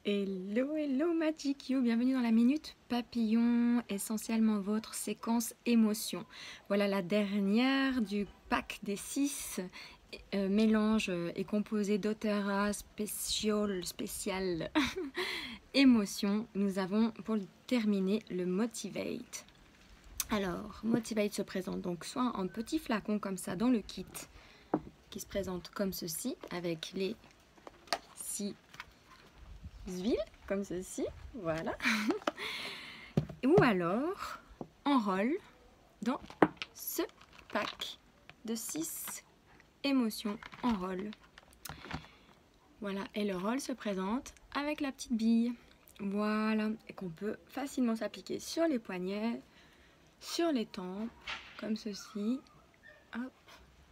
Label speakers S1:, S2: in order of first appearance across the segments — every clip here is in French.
S1: Hello, hello Magic You, bienvenue dans la Minute Papillon, essentiellement votre séquence émotion. Voilà la dernière du pack des 6 mélange est composé d'Otera spécial émotion. Nous avons pour terminer le Motivate. Alors, Motivate se présente donc soit en petit flacon comme ça dans le kit, qui se présente comme ceci, avec les 6 huiles, comme ceci, voilà. Ou alors, en rôle dans ce pack de 6 émotions en rôle. Voilà, et le rôle se présente avec la petite bille. Voilà, et qu'on peut facilement s'appliquer sur les poignets, sur les tempes, comme ceci. Hop,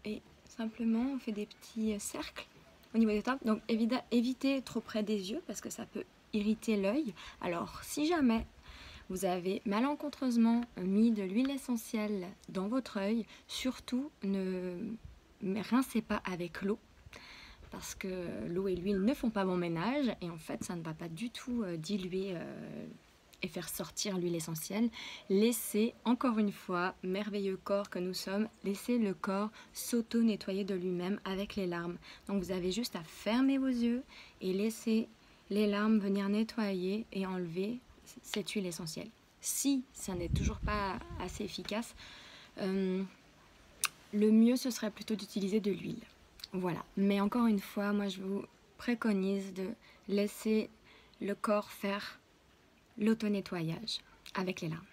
S1: et simplement on fait des petits cercles au niveau des tempes. Donc évitez trop près des yeux parce que ça peut irriter l'œil. Alors si jamais vous avez malencontreusement mis de l'huile essentielle dans votre œil, surtout ne rincez pas avec l'eau, parce que l'eau et l'huile ne font pas bon ménage et en fait ça ne va pas du tout diluer et faire sortir l'huile essentielle. Laissez, encore une fois, merveilleux corps que nous sommes, laissez le corps s'auto-nettoyer de lui-même avec les larmes. Donc vous avez juste à fermer vos yeux et laisser les larmes venir nettoyer et enlever cette huile essentielle. Si ça n'est toujours pas assez efficace, le mieux ce serait plutôt d'utiliser de l'huile. Voilà, mais encore une fois, moi je vous préconise de laisser le corps faire l'auto-nettoyage avec les larmes.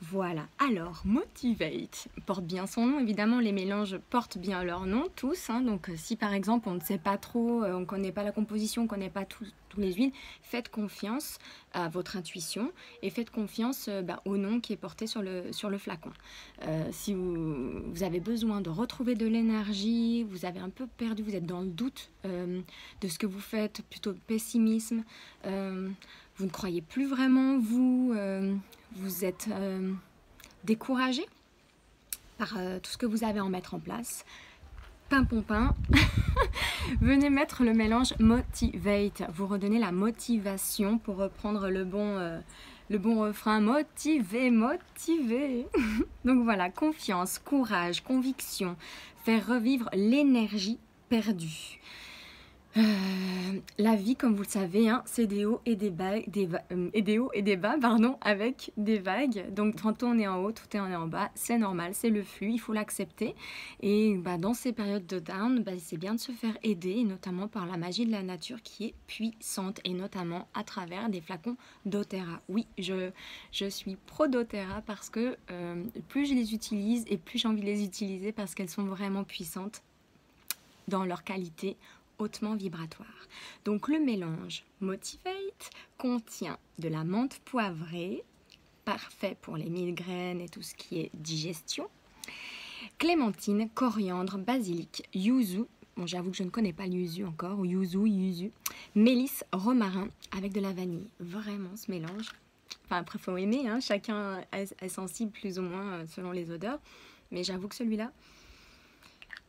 S1: Voilà, alors Motivate porte bien son nom, évidemment les mélanges portent bien leur nom tous, hein, donc si par exemple on ne sait pas trop, on ne connaît pas la composition, on ne connaît pas tous les huiles, faites confiance à votre intuition et faites confiance au nom qui est porté sur le flacon. Si vous avez besoin de retrouver de l'énergie, vous avez un peu perdu, vous êtes dans le doute de ce que vous faites, plutôt de pessimisme, vous ne croyez plus vraiment vous êtes découragé par tout ce que vous avez à en mettre en place, pimpon, venez mettre le mélange Motivate, vous redonnez la motivation pour reprendre le bon refrain, motivé. Donc voilà, confiance, courage, conviction, faire revivre l'énergie perdue. La vie, comme vous le savez, hein, c'est des hauts et des bas, avec des vagues. Donc tantôt on est en haut, tout est en bas, c'est normal, c'est le flux, il faut l'accepter. Et dans ces périodes de down, c'est bien de se faire aider, et notamment par la magie de la nature qui est puissante, et notamment à travers des flacons d'Otera. Oui, je suis pro d'Otera parce que plus je les utilise et plus j'ai envie de les utiliser parce qu'elles sont vraiment puissantes dans leur qualité hautement vibratoire. Donc le mélange Motivate contient de la menthe poivrée, parfait pour les migraines et tout ce qui est digestion, clémentine, coriandre, basilic, yuzu, bon j'avoue que je ne connais pas le yuzu encore, ou yuzu, mélisse, romarin avec de la vanille. Vraiment ce mélange, enfin après il faut aimer, hein, chacun est sensible plus ou moins selon les odeurs, mais j'avoue que celui-là,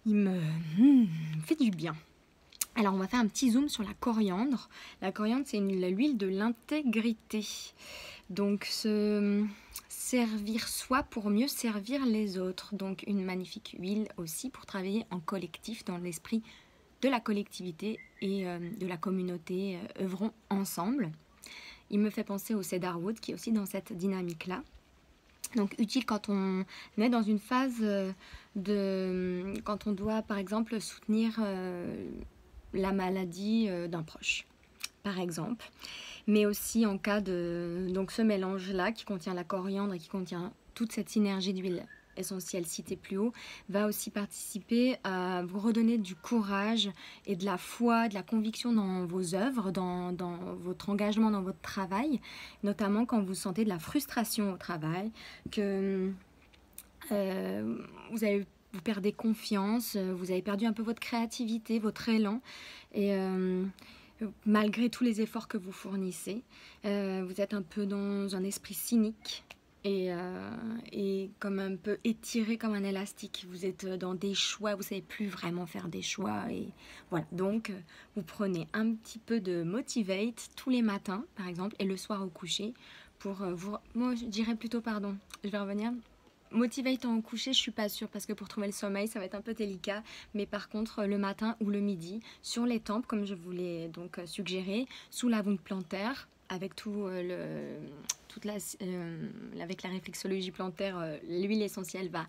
S1: il me fait du bien. Alors on va faire un petit zoom sur la coriandre. La coriandre c'est l'huile de l'intégrité. Donc se servir soi pour mieux servir les autres. Donc une magnifique huile aussi pour travailler en collectif dans l'esprit de la collectivité et de la communauté. Œuvrons ensemble. Il me fait penser au cedarwood qui est aussi dans cette dynamique là. Donc utile quand on est dans une phase quand on doit par exemple soutenir la maladie d'un proche, par exemple, mais aussi en cas de ce mélange là qui contient la coriandre et qui contient toute cette synergie d'huile essentielle citée plus haut, va aussi participer à vous redonner du courage et de la foi, de la conviction dans vos œuvres, dans votre engagement, dans votre travail, notamment quand vous sentez de la frustration au travail, que vous perdez confiance, vous avez perdu un peu votre créativité, votre élan, et malgré tous les efforts que vous fournissez, vous êtes un peu dans un esprit cynique, et comme un peu étiré comme un élastique. Vous êtes dans des choix, vous savez plus vraiment faire des choix. Et voilà, donc vous prenez un petit peu de Motivate tous les matins, par exemple, et le soir au coucher pour vous... Moi, je dirais plutôt, pardon, je vais revenir. Motivate en coucher, je suis pas sûre parce que pour trouver le sommeil, ça va être un peu délicat. Mais par contre, le matin ou le midi, sur les tempes, comme je vous l'ai donc suggéré, sous la womb plantaire, avec tout avec la réflexologie plantaire, l'huile essentielle va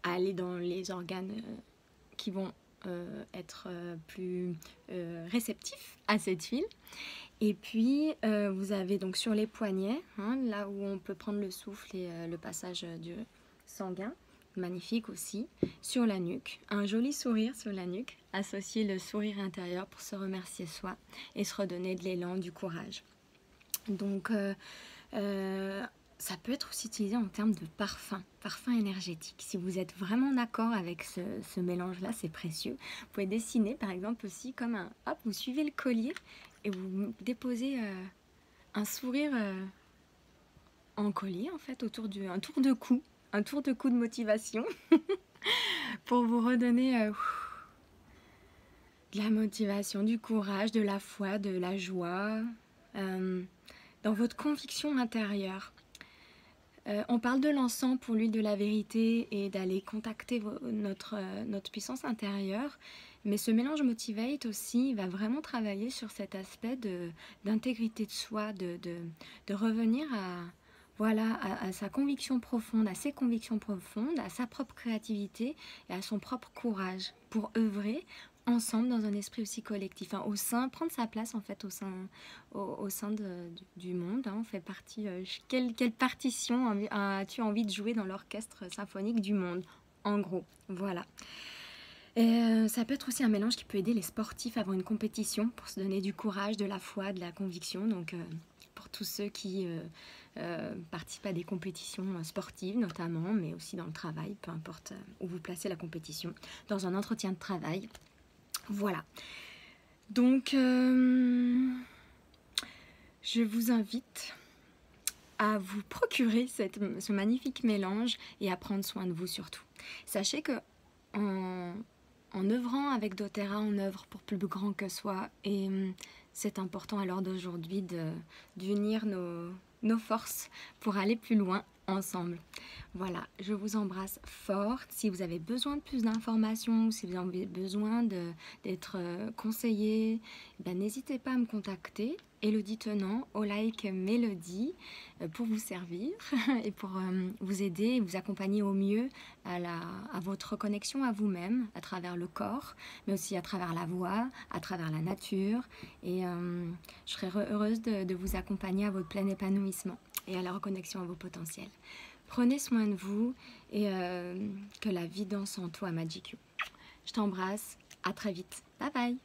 S1: aller dans les organes qui vont être plus réceptifs à cette huile. Et puis vous avez donc sur les poignets, hein, là où on peut prendre le souffle et le passage du sanguin, magnifique aussi. Sur la nuque, un joli sourire sur la nuque, associer le sourire intérieur pour se remercier soi et se redonner de l'élan, du courage. Donc ça peut être aussi utilisé en termes de parfum énergétique. Si vous êtes vraiment d'accord avec ce mélange-là, c'est précieux. Vous pouvez dessiner par exemple aussi comme un... Hop, vous suivez le collier et vous déposez un sourire en collier en fait, autour un tour de cou. Un tour de cou de motivation pour vous redonner de la motivation, du courage, de la foi, de la joie, dans votre conviction intérieure. On parle de l'encens pour l'huile de la vérité et d'aller contacter notre puissance intérieure, mais ce mélange Motivate aussi va vraiment travailler sur cet aspect d'intégrité de soi, de revenir à sa conviction profonde, à ses convictions profondes, à sa propre créativité et à son propre courage pour œuvrer ensemble dans un esprit aussi collectif, hein, prendre sa place en fait au sein du monde, hein, on fait partie. Quelle partition as-tu envie de jouer dans l'orchestre symphonique du monde, en gros, voilà. Et ça peut être aussi un mélange qui peut aider les sportifs à avoir une compétition pour se donner du courage, de la foi, de la conviction. Donc pour tous ceux qui participent à des compétitions sportives notamment, mais aussi dans le travail, peu importe où vous placez la compétition, dans un entretien de travail. Voilà. Donc je vous invite à vous procurer ce magnifique mélange et à prendre soin de vous surtout. Sachez que en œuvrant avec doTERRA, on œuvre pour plus grand que soi et c'est important à l'heure d'aujourd'hui d'unir nos forces pour aller plus loin ensemble. Voilà, je vous embrasse fort. Si vous avez besoin de plus d'informations, si vous avez besoin d'être conseillé, n'hésitez pas à me contacter. Elodie Tenant, au like Mélodie, pour vous servir et pour vous aider et vous accompagner au mieux à votre connexion à vous-même, à travers le corps, mais aussi à travers la voix, à travers la nature. Et je serai heureuse de vous accompagner à votre plein épanouissement et à la reconnexion à vos potentiels. Prenez soin de vous et que la vie danse en toi, Magic You. Je t'embrasse, à très vite. Bye bye.